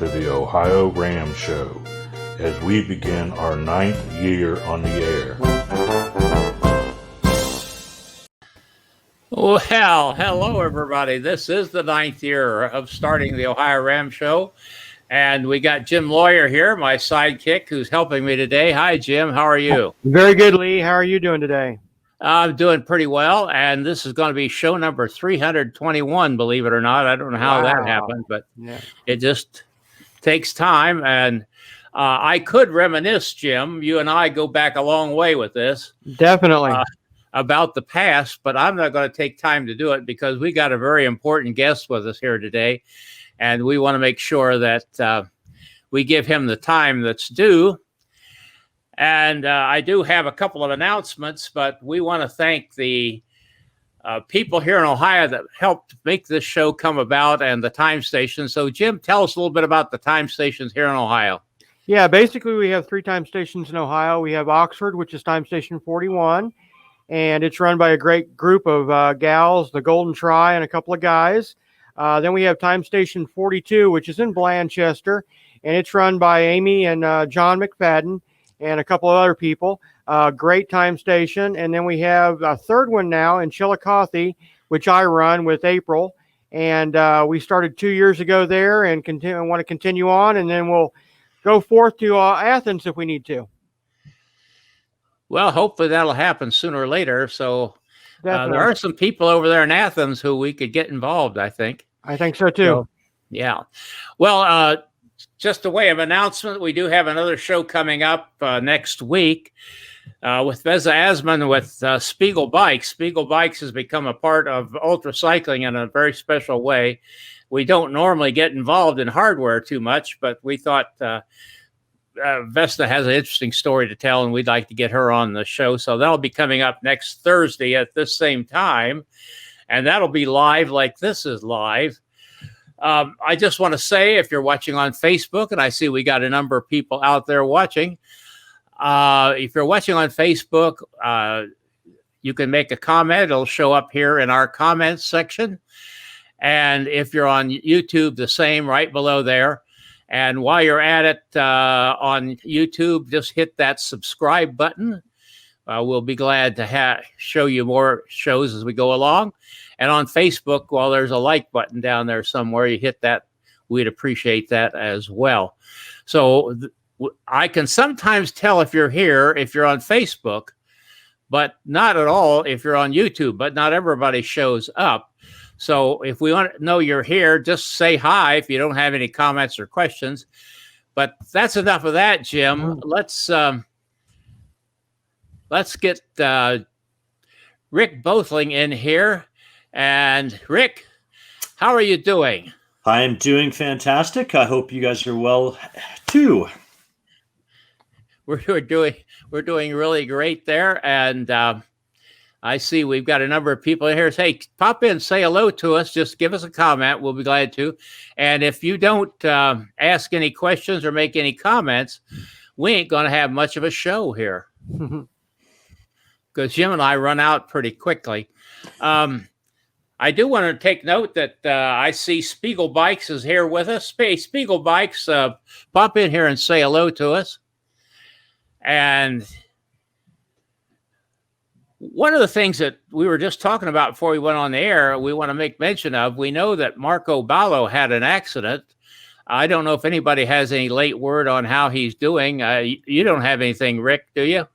to the Ohio Ram Show as we begin our 9th year on the air. Well, hello everybody. This is the 9th year of starting the Ohio Ram Show. And we got Jim Lawyer here, my sidekick, who's helping me today. Hi, Jim. How are you? Very good, Lee. How are you doing today? I'm doing pretty well. And this is going to be show number 321, believe it or not. I don't know how that happened, but It just takes time. And I could reminisce, Jim. You and I go back a long way with this. Definitely. About the past, but I'm not going to take time to do it because we got a very important guest with us here today. And we want to make sure that we give him the time that's due. And I do have a couple of announcements, but we want to thank the people here in Ohio that helped make this show come about and the time stations. So, Jim, tell us a little bit about the time stations here in Ohio. Yeah, basically we have 3 time stations in Ohio. We have Oxford, which is time station 41, and it's run by a great group of gals, the Golden Try, and a couple of guys. Then we have time station 42, which is in Blanchester, and it's run by Amy and John McFadden and a couple of other people. Great time station. And then we have a third one now in Chillicothe, which I run with April. And we started 2 years ago there and want to continue on. And then we'll go forth to Athens if we need to. Well, hopefully that'll happen sooner or later. So there are some people over there in Athens who we could get involved, I think. I think so, too. So, yeah. Well, just a way of announcement, we do have another show coming up next week with Veza Asman with Spiegel Bikes. Spiegel Bikes has become a part of ultra cycling in a very special way. We don't normally get involved in hardware too much, but we thought Vesta has an interesting story to tell, and we'd like to get her on the show. So that'll be coming up next Thursday at this same time, and that'll be live like this is live. I just want to say, if you're watching on Facebook, and I see we got a number of people out there watching, if you're watching on Facebook, you can make a comment. It'll show up here in our comments section. And if you're on YouTube, the same right below there. And while you're at it on YouTube, just hit that subscribe button. We'll be glad to show you more shows as we go along. And on Facebook, while there's a like button down there somewhere, you hit that. We'd appreciate that as well. So I can sometimes tell if you're here, if you're on Facebook, but not at all if you're on YouTube. But not everybody shows up. So if we want to know you're here, just say hi if you don't have any comments or questions. But that's enough of that, Jim. Let's get Rick Boethling in here. And Rick, how are you doing? I'm doing fantastic. I hope you guys are well too. We're doing really great there, and I see we've got a number of people in here. Hey, pop in, say hello to us. Just give us a comment. We'll be glad to. And if you don't ask any questions or make any comments, we ain't going to have much of a show here because Jim and I run out pretty quickly. I do want to take note that I see Spiegel Bikes is here with us. Spiegel Bikes, pop in here and say hello to us. And one of the things that we were just talking about before we went on the air, we want to make mention of, we know that Marco Ballo had an accident. I don't know if anybody has any late word on how he's doing. You don't have anything, Rick, do you?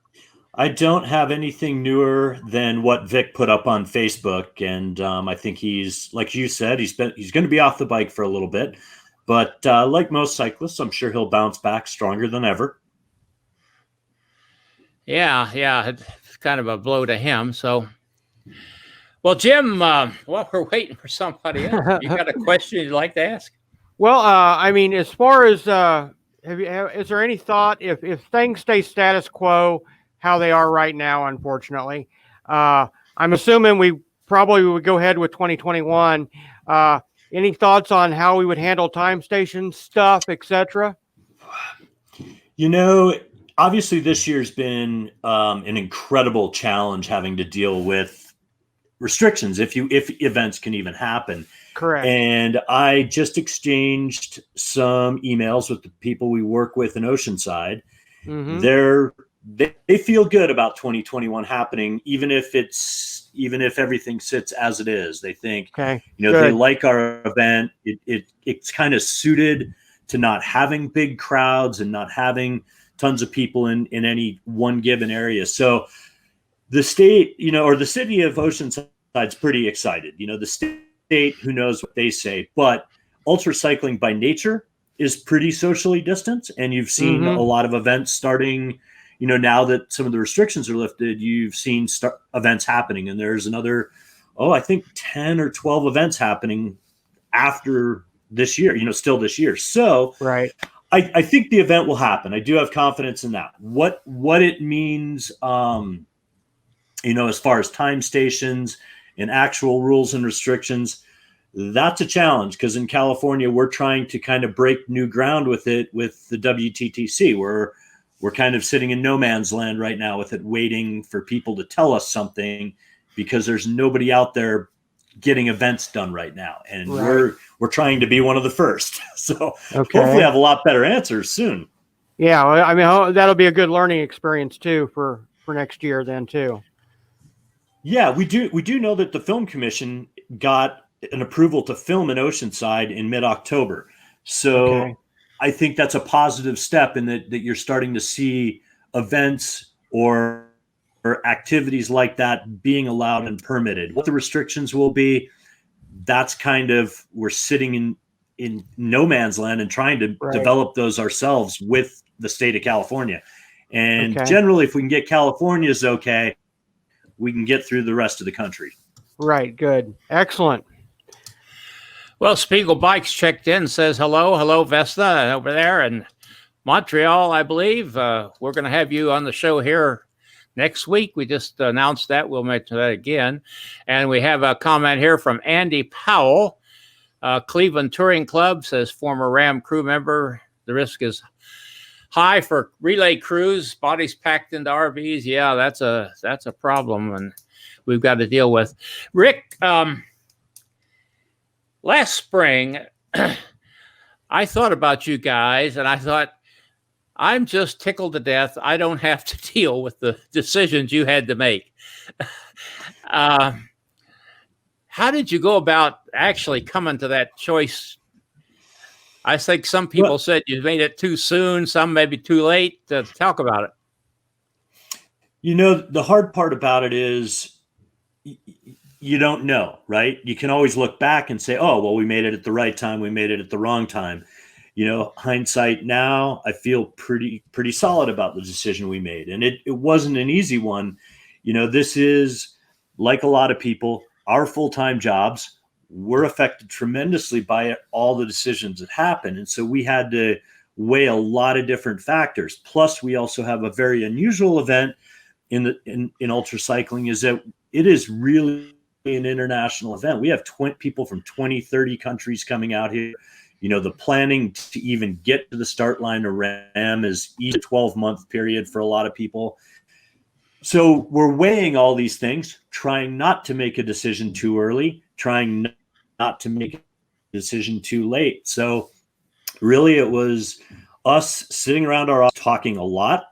I don't have anything newer than what Vic put up on Facebook, and I think he's, like you said, he's going to be off the bike for a little bit. But like most cyclists, I'm sure he'll bounce back stronger than ever. Yeah, it's kind of a blow to him. So, well, Jim, while we're waiting for somebody else, you got a question you'd like to ask? Well, I mean, as far as is there any thought if things stay status quo how they are right now, unfortunately, I'm assuming we probably would go ahead with 2021. Any thoughts on how we would handle time station stuff, etc.? You know, obviously this year's been an incredible challenge having to deal with restrictions if events can even happen. Correct. And I just exchanged some emails with the people we work with in Oceanside. Mm-hmm. They feel good about 2021 happening, even if everything sits as it is. They think, Okay. They like our event. It's kind of suited to not having big crowds and not having tons of people in any one given area. So the state, or the city of Oceanside's pretty excited. The state, who knows what they say, but ultra cycling by nature is pretty socially distanced. And you've seen a lot of events starting, now that some of the restrictions are lifted, you've seen events happening. And there's another, I think 10 or 12 events happening after this year, still this year. So right. I think the event will happen. I do have confidence in that. What it means, as far as time stations and actual rules and restrictions, that's a challenge, because in California, we're trying to kind of break new ground with it, with the WTTC. We're kind of sitting in no man's land right now with it, waiting for people to tell us something, because there's nobody out there getting events done right now. And we're trying to be one of the first. So hopefully have a lot better answers soon. Yeah. Well, I mean, that'll be a good learning experience too for next year then too. Yeah, we do know that the Film Commission got an approval to film in Oceanside in mid-October. So I think that's a positive step in that you're starting to see events or activities like that being allowed and permitted. What the restrictions will be, that's kind of, we're sitting in no man's land and trying to develop those ourselves with the state of California. And generally, if we can get California's okay, we can get through the rest of the country. Right. Good. Excellent. Well, Spiegel Bikes checked in, says hello, Vesta over there in Montreal, I believe. We're going to have you on the show here next week. We just announced that. We'll mention that again. And we have a comment here from Andy Powell. Cleveland Touring Club says, former Ram crew member, the risk is high for relay crews, bodies packed into RVs. Yeah, that's a problem, and we've got to deal with. Rick, last spring, I thought about you guys, and I thought, I'm just tickled to death. I don't have to deal with the decisions you had to make. How did you go about actually coming to that choice? I think some people said you made it too soon, some maybe too late. To talk about it. The hard part about it is you don't know, right? You can always look back and say, oh, well, we made it at the right time. We made it at the wrong time. Hindsight now, I feel pretty solid about the decision we made. And it wasn't an easy one. This is, like a lot of people, our full-time jobs. We're affected tremendously by all the decisions that happen. And so we had to weigh a lot of different factors. Plus, we also have a very unusual event in ultra cycling, is that it is really an international event. We have people from 20, 30 countries coming out here. The planning to even get to the start line of Ram is a 12-month period for a lot of people. So we're weighing all these things, trying not to make a decision too early, trying not to make a decision too late. So really it was us sitting around our office talking a lot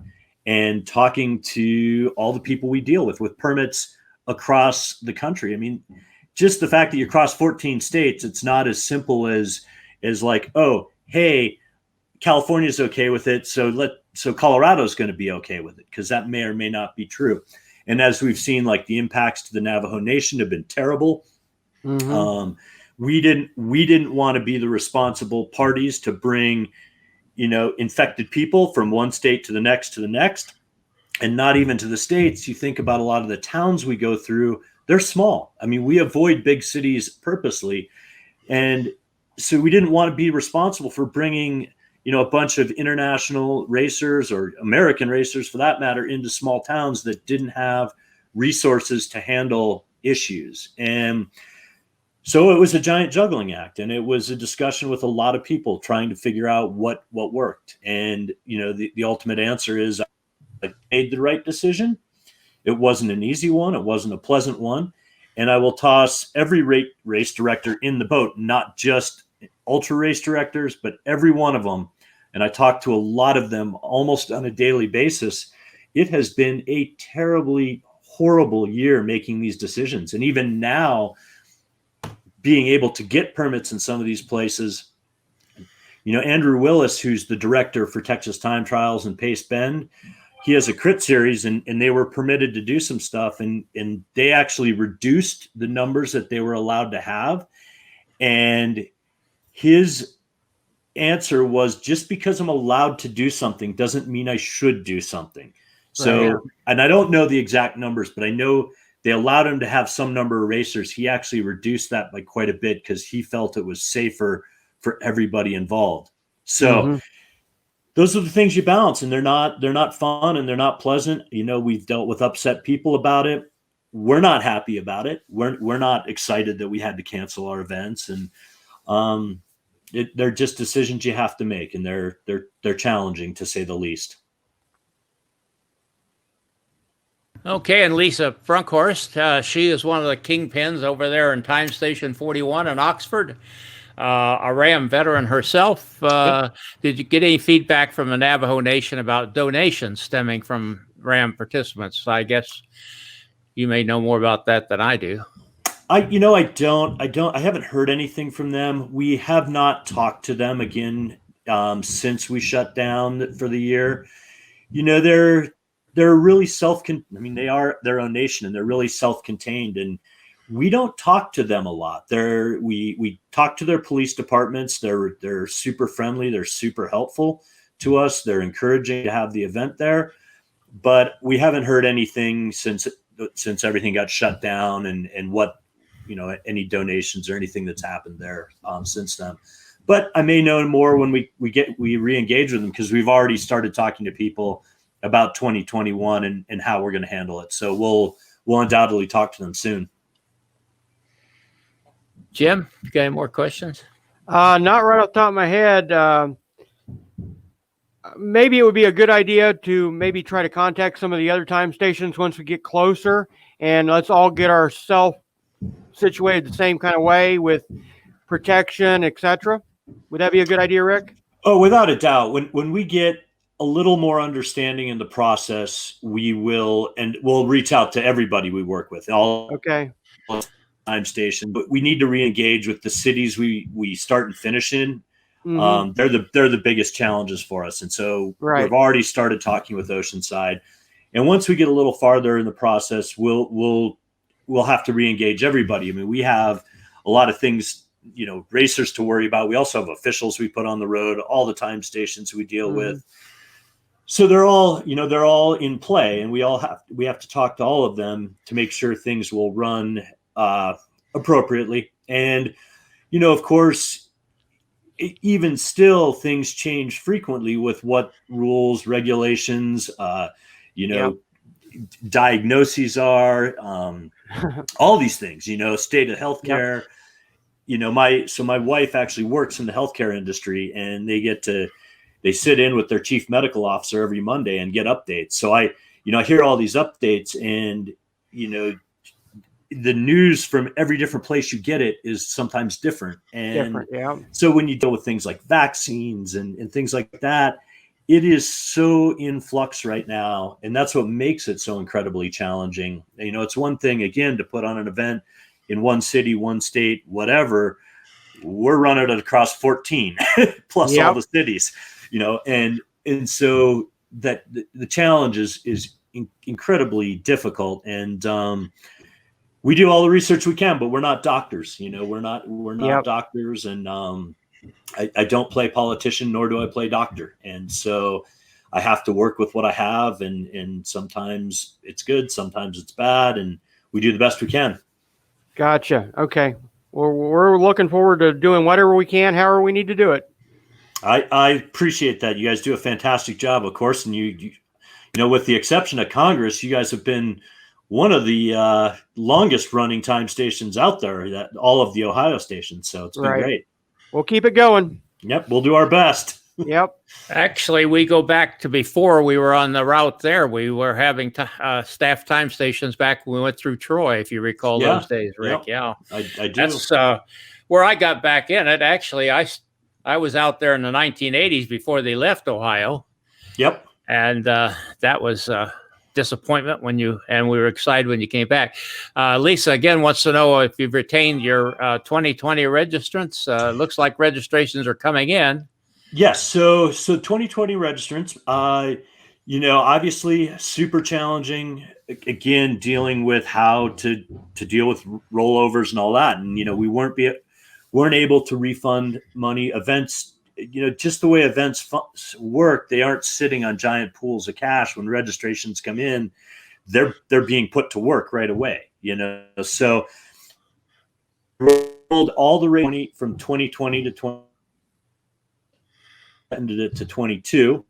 and talking to all the people we deal with permits across the country. I mean, just the fact that you cross 14 states, it's not as simple as like, oh, hey, California's okay with it, so Colorado's going to be okay with it, because that may or may not be true. And as we've seen, like, the impacts to the Navajo Nation have been terrible. Mm-hmm. We didn't want to be the responsible parties to bring, infected people from one state to the next, and not even to the states. You think about a lot of the towns we go through, they're small. I mean, we avoid big cities purposely. And so we didn't want to be responsible for bringing, a bunch of international racers, or American racers for that matter, into small towns that didn't have resources to handle issues. And so it was a giant juggling act, and it was a discussion with a lot of people trying to figure out what worked. And, the ultimate answer is I made the right decision. It wasn't an easy one. It wasn't a pleasant one. and I will toss every race director in the boat, not just ultra race directors, but every one of them. And I talk to a lot of them almost on a daily basis. It has been a terribly horrible year making these decisions. And even now, being able to get permits in some of these places, Andrew Willis, who's the director for Texas Time Trials and Pace Bend, he has a crit series, and they were permitted to do some stuff, and they actually reduced the numbers that they were allowed to have. And his answer was, just because I'm allowed to do something doesn't mean I should do something. So, right. And I don't know the exact numbers, but I know they allowed him to have some number of racers. He actually reduced that by quite a bit because he felt it was safer for everybody involved. So those are the things you balance, and they're not fun and they're not pleasant. We've dealt with upset people about it. We're not happy about it. We're not excited that we had to cancel our events, and they're just decisions you have to make, and they're challenging, to say the least. Okay, and Lisa Frunkhorst, she is one of the kingpins over there in Time Station 41 in Oxford. A Ram veteran herself. Did you get any feedback from the Navajo Nation about donations stemming from Ram participants? I guess you may know more about that than I do. I haven't heard anything from them. We have not talked to them again since we shut down for the year. They're really they are their own nation, and they're really self-contained, and we don't talk to them a lot. We talk to their police departments. They're super friendly. They're super helpful to us. They're encouraging to have the event there, but we haven't heard anything since everything got shut down, and what, any donations or anything that's happened there since then. But I may know more when we re-engage with them, because we've already started talking to people about 2021 and how we're going to handle it. So we'll undoubtedly talk to them soon. Jim, you got any more questions? Not right off the top of my head. Maybe it would be a good idea to maybe try to contact some of the other time stations once we get closer, and let's all get ourselves situated the same kind of way with protection, etc. Would that be a good idea, Rick? Oh, without a doubt. When we get a little more understanding in the process, we'll reach out to everybody we work with. Okay. Time station, but we need to re-engage with the cities we start and finish in. They're the biggest challenges for us, and so we've already started talking with Oceanside. And once we get a little farther in the process, we'll have to re-engage everybody. I mean, we have a lot of things, racers to worry about. We also have officials we put on the road, all the time stations we deal with. So they're all in play, and we have to talk to all of them to make sure things will run appropriately. And, of course, even still, things change frequently with what rules, regulations, diagnoses are, all these things, state of healthcare. My wife actually works in the healthcare industry, and they sit in with their chief medical officer every Monday and get updates. So I hear all these updates, and, the news from every different place you get it is sometimes different. So when you deal with things like vaccines and things like that, it is so in flux right now. And that's what makes it so incredibly challenging. It's one thing, again, to put on an event in one city, one state, whatever. We're running it across 14 plus all the cities, and so that the challenge is incredibly difficult. And we do all the research we can, but we're not doctors. We're not doctors, and I don't play politician, nor do I play doctor. And so I have to work with what I have, and sometimes it's good, sometimes it's bad, and we do the best we can. Gotcha. Okay. Well, we're looking forward to doing whatever we can, however we need to do it. I appreciate that. You guys do a fantastic job, of course, and you with the exception of Congress, you guys have been one of the longest running time stations out there, that all of the Ohio stations. So it's been great. We'll keep it going. Yep. We'll do our best. Yep. Actually, we go back to before we were on the route there. We were having staff time stations back when we went through Troy, if you recall Yeah. those days, Rick. Yep. Yeah. I do. That's where I got back in it. Actually, I was out there in the 1980s before they left Ohio. Yep. And that was disappointment and we were excited when you came back. Lisa again wants to know if you've retained your 2020 registrants. Looks like registrations are coming in. Yes. So 2020 registrants, obviously super challenging. Again, dealing with how to deal with rollovers and all that. And, we weren't able to refund money. Events, just the way events work, they aren't sitting on giant pools of cash. When registrations come in, they're being put to work right away, So rolled all the rate from 2020 to 20. Ended it to 22.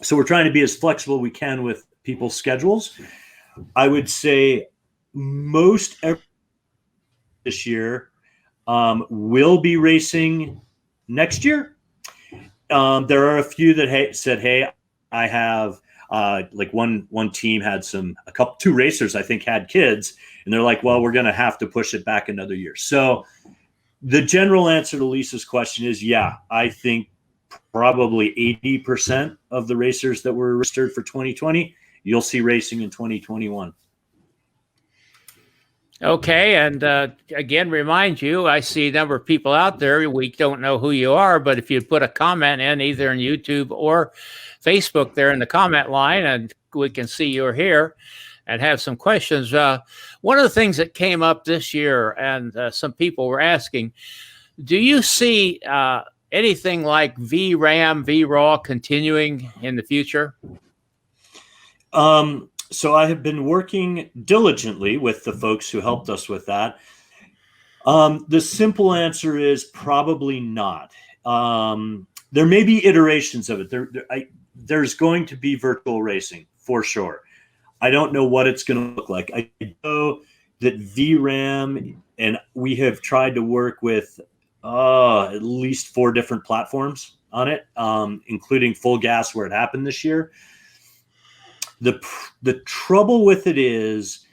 So we're trying to be as flexible we can with people's schedules. I would say most this year will be racing next year. There are a few that said, "Hey, I have like one team had two racers I think had kids, and they're like, well, we're going to have to push it back another year." So the general answer to Lisa's question is, yeah, I think probably 80% of the racers that were registered for 2020, you'll see racing in 2021. Okay, and again, remind you, I see a number of people out there. We don't know who you are, but if you put a comment in either on YouTube or Facebook there in the comment line, and we can see you're here and have some questions. One of the things that came up this year, and some people were asking, do you see anything like VRAM, VRAW continuing in the future? So I have been working diligently with the folks who helped us with that. The simple answer is probably not. There may be iterations of it. There's going to be virtual racing for sure. I don't know what it's going to look like. I know that VRAM, and we have tried to work with at least 4 different platforms on it, including full gas where it happened this year. The trouble with it is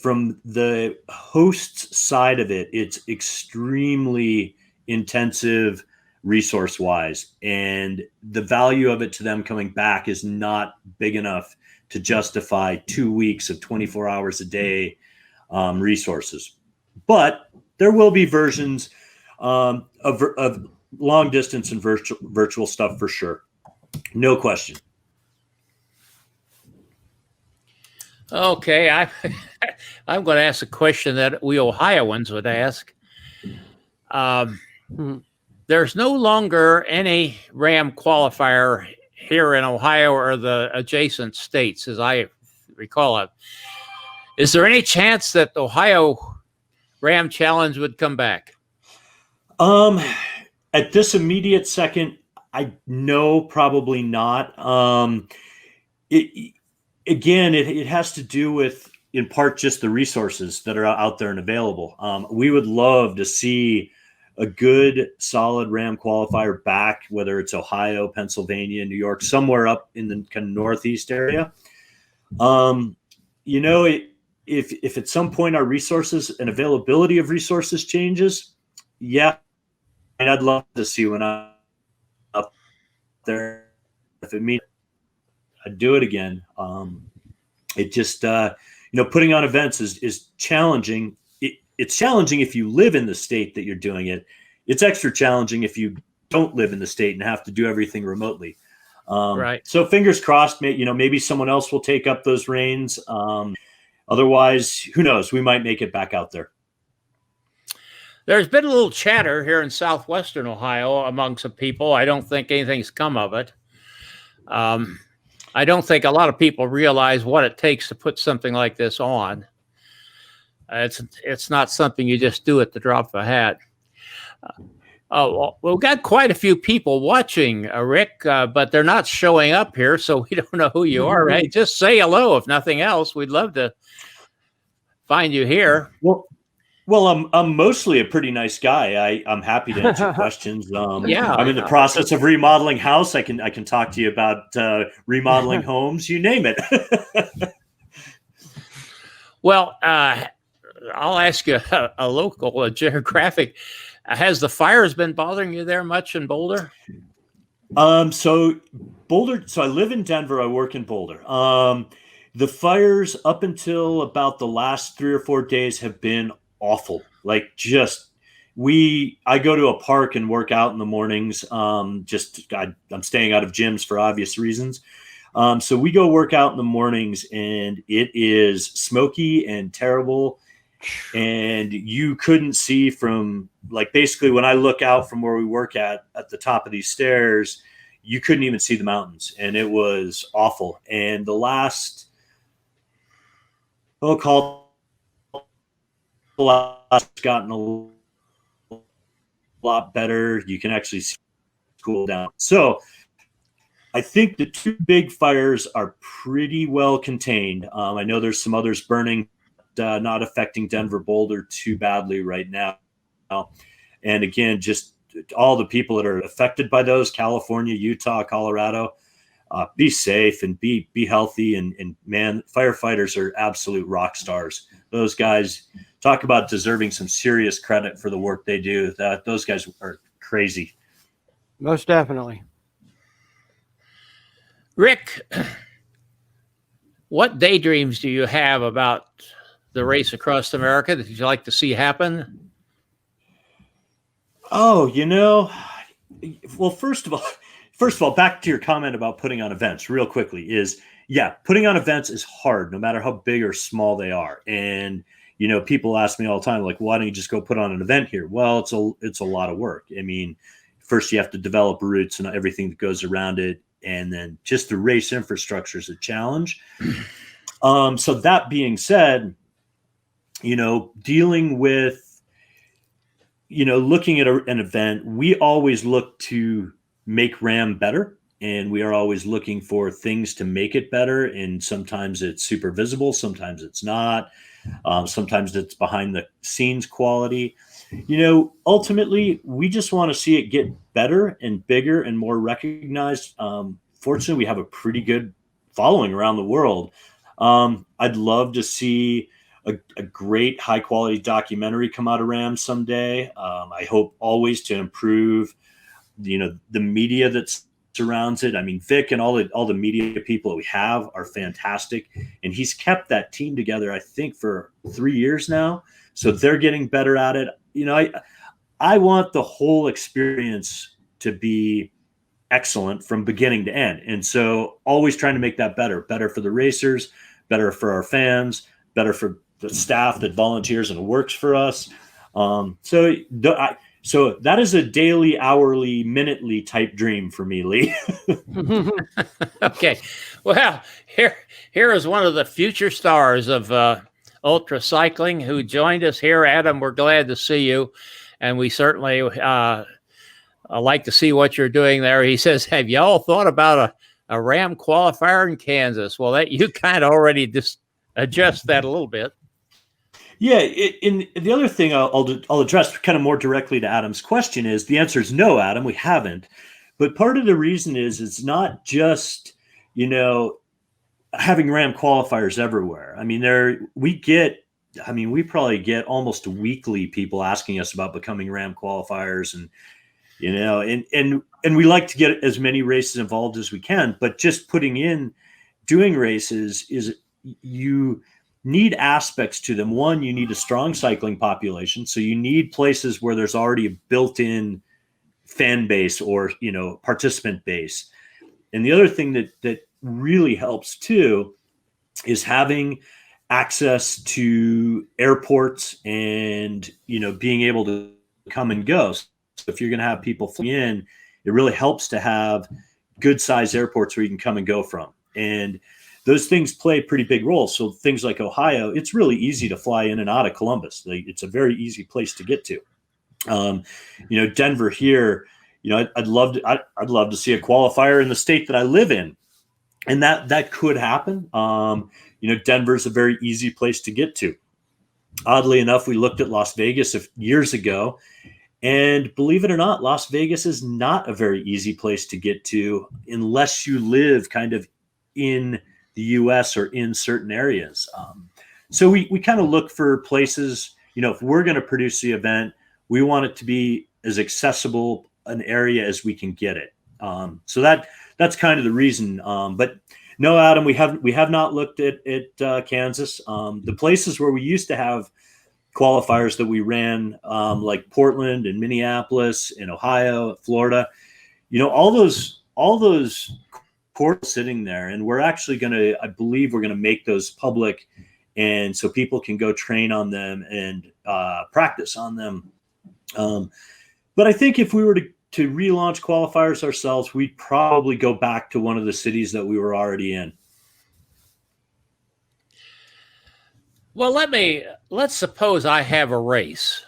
from the host's side of it, it's extremely intensive resource wise, and the value of it to them coming back is not big enough to justify 2 weeks of 24 hours a day resources. But there will be versions of long distance and virtual stuff for sure. No question. Okay, I'm going to ask a question that we Ohioans would ask. There's no longer any RAM qualifier here in Ohio or the adjacent states, as I recall it. Is there any chance that the Ohio RAM Challenge would come back? At this immediate second, I know probably not. It has to do with, in part, just the resources that are out there and available. We would love to see a good, solid RAM qualifier back, whether it's Ohio, Pennsylvania, New York, somewhere up in the kind of Northeast area. If at some point our resources and availability of resources changes, yeah, and I'd love to see when I'm up there. If it means I'd do it again. It just, putting on events is challenging. It's challenging if you live in the state that you're doing it. It's extra challenging if you don't live in the state and have to do everything remotely. Right. So fingers crossed, maybe someone else will take up those reins. Otherwise, who knows? We might make it back out there. There's been a little chatter here in southwestern Ohio among some people. I don't think anything's come of it. I don't think a lot of people realize what it takes to put something like this on. It's not something you just do at the drop of a hat. We've got quite a few people watching, Rick, but they're not showing up here, so we don't know who you are. Right? Just say hello, if nothing else. We'd love to find you here. Well, Well, I'm mostly a pretty nice guy. I'm happy to answer questions. Yeah. I'm in the process of remodeling house. I can talk to you about remodeling homes. You name it. Well, I'll ask you a local, a geographic. Has the fires been bothering you there much in Boulder? So Boulder. So I live in Denver. I work in Boulder. The fires up until about the last 3 or 4 days have been awful. Like just I go to a park and work out in the mornings. I'm staying out of gyms for obvious reasons. So we go work out in the mornings, and it is smoky and terrible. And you couldn't see from, like, basically when I look out from where we work at the top of these stairs, you couldn't even see the mountains, and it was awful. And the last, call gotten a lot better. You can actually see cool down. So I think the two big fires are pretty well contained. I know there's some others burning, not affecting Denver, Boulder too badly right now. And again, just all the people that are affected by those, California, Utah, Colorado, be safe and be healthy. And man, firefighters are absolute rock stars. Those guys, talk about deserving some serious credit for the work they do. Those guys are crazy. Most definitely. Rick, what daydreams do you have about the race across America that you'd like to see happen? Oh, well, first of all, back to your comment about putting on events real quickly putting on events is hard, no matter how big or small they are. And, people ask me all the time, like, why don't you just go put on an event here? Well, it's a lot of work. I mean, first you have to develop routes and everything that goes around it. And then just the race infrastructure is a challenge. So that being said, dealing with, looking at an event, we always look to make RAM better, and we are always looking for things to make it better. And sometimes it's super visible, sometimes it's not. Sometimes it's behind the scenes quality. Ultimately, we just want to see it get better and bigger and more recognized. Fortunately, we have a pretty good following around the world. I'd love to see a great high quality documentary come out of RAM someday. I hope always to improve, the media that surrounds it. I mean, Vic and all the media people that we have are fantastic, and he's kept that team together, I think, for 3 years now. So they're getting better at it. I want the whole experience to be excellent from beginning to end. And so always trying to make that better for the racers, better for our fans, better for the staff that volunteers and works for us. So that is a daily, hourly, minutely type dream for me, Lee. Okay. Well, here is one of the future stars of ultra cycling who joined us here. Adam, we're glad to see you. And we certainly like to see what you're doing there. He says, have y'all thought about a RAM qualifier in Kansas? Well, that you kind of already just adjust that a little bit. Yeah, in the other thing I'll address kind of more directly to Adam's question is the answer is no, Adam, we haven't. But part of the reason is it's not just, having RAM qualifiers everywhere. I mean, we probably get almost weekly people asking us about becoming RAM qualifiers, and and we like to get as many races involved as we can, but just doing races is, you need aspects to them. One, you need a strong cycling population. So you need places where there's already a built-in fan base or, participant base. And the other thing that really helps too is having access to airports and, being able to come and go. So if you're going to have people fly in, it really helps to have good sized airports where you can come and go from. And those things play a pretty big role. So things like Ohio, it's really easy to fly in and out of Columbus. It's a very easy place to get to. Denver here, I'd love to see a qualifier in the state that I live in, and that could happen. Denver's a very easy place to get to. Oddly enough, we looked at Las Vegas years ago, and believe it or not, Las Vegas is not a very easy place to get to unless you live kind of in the U.S. or in certain areas. So we kind of look for places, if we're going to produce the event, we want it to be as accessible an area as we can get it. So that's kind of the reason. But no, Adam, we have not looked at Kansas. The places where we used to have qualifiers that we ran, like Portland and Minneapolis and Ohio, Florida, all those courts sitting there, and we're actually I believe we're going to make those public, and so people can go train on them and practice on them. But I think if we were to relaunch qualifiers ourselves, we'd probably go back to one of the cities that we were already in. Well, let's suppose I have a race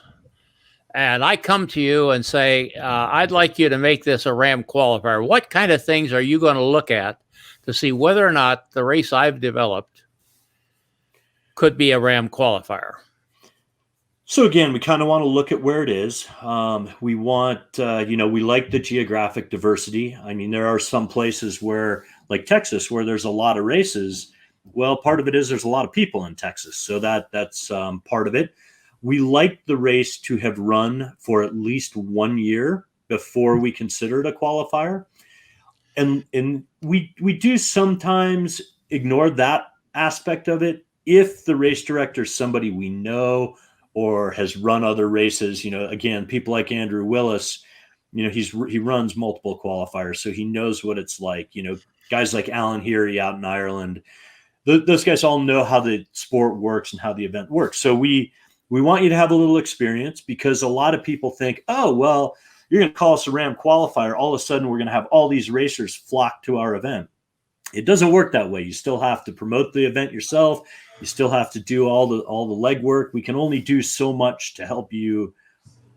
and I come to you and say, I'd like you to make this a RAM qualifier. What kind of things are you going to look at to see whether or not the race I've developed could be a RAM qualifier? So again, we kind of want to look at where it is. We want, we like the geographic diversity. I mean, there are some places where, like Texas, where there's a lot of races. Well, part of it is there's a lot of people in Texas, so that's part of it. We like the race to have run for at least 1 year before we consider it a qualifier, and we do sometimes ignore that aspect of it if the race director is somebody we know or has run other races. Again, people like Andrew Willis, he runs multiple qualifiers, so he knows what it's like. Guys like Alan Heary out in Ireland. Those guys all know how the sport works and how the event works. So we want you to have a little experience, because a lot of people think, oh, well, you're going to call us a RAM qualifier. All of a sudden, we're going to have all these racers flock to our event. It doesn't work that way. You still have to promote the event yourself. You still have to do all the legwork. We can only do so much to help you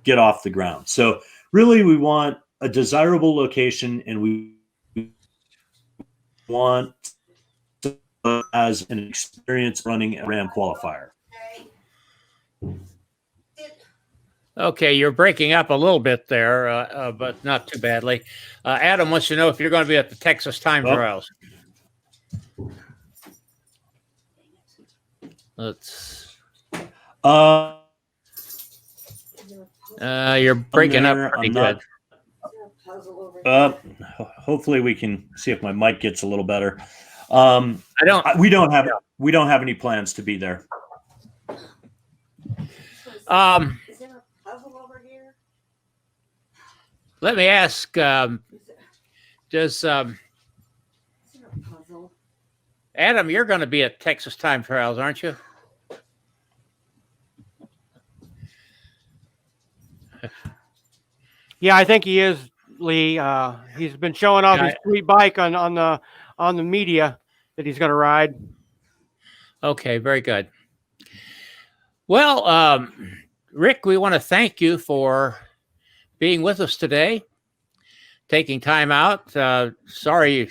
get off the ground. So really, we want a desirable location, and we want as an experience running a RAM qualifier. Okay, you're breaking up a little bit there, but not too badly. Adam wants to know if you're going to be at the Texas Time Trials. You're breaking up pretty good. Hopefully we can see if my mic gets a little better. We don't have any plans to be there. Is there a puzzle over here? Let me ask, does Is there a puzzle? Adam, you're going to be at Texas Time Trials, aren't you? Yeah, I think he is, Lee. He's been showing off his sweet bike on the media that he's going to ride. Okay, very good. Well, Rick, we want to thank you for being with us today, taking time out. Sorry,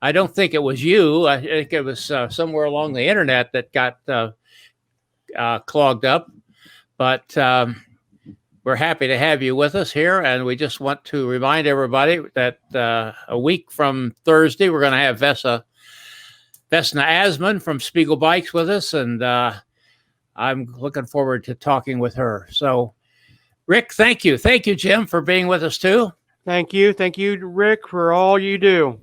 I don't think it was you. I think it was somewhere along the internet that got clogged up. But we're happy to have you with us here, and we just want to remind everybody that a week from Thursday, we're going to have Vesna Asman from Spiegel Bikes with us, and I'm looking forward to talking with her. So, Rick, thank you. Thank you, Jim, for being with us, too. Thank you. Thank you, Rick, for all you do.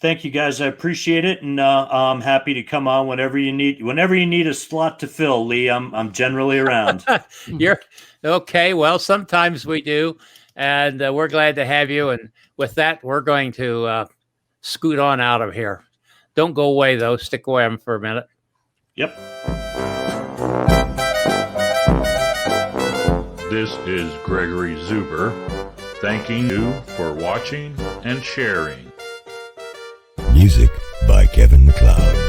Thank you, guys. I appreciate it, and I'm happy to come on whenever you need a slot to fill, Lee. I'm generally around. You're okay. Well, sometimes we do, and we're glad to have you. And with that, we're going to scoot on out of here. Don't go away, though. Stick away for a minute. Yep. This is Gregory Zuber, thanking you for watching and sharing. Music by Kevin MacLeod.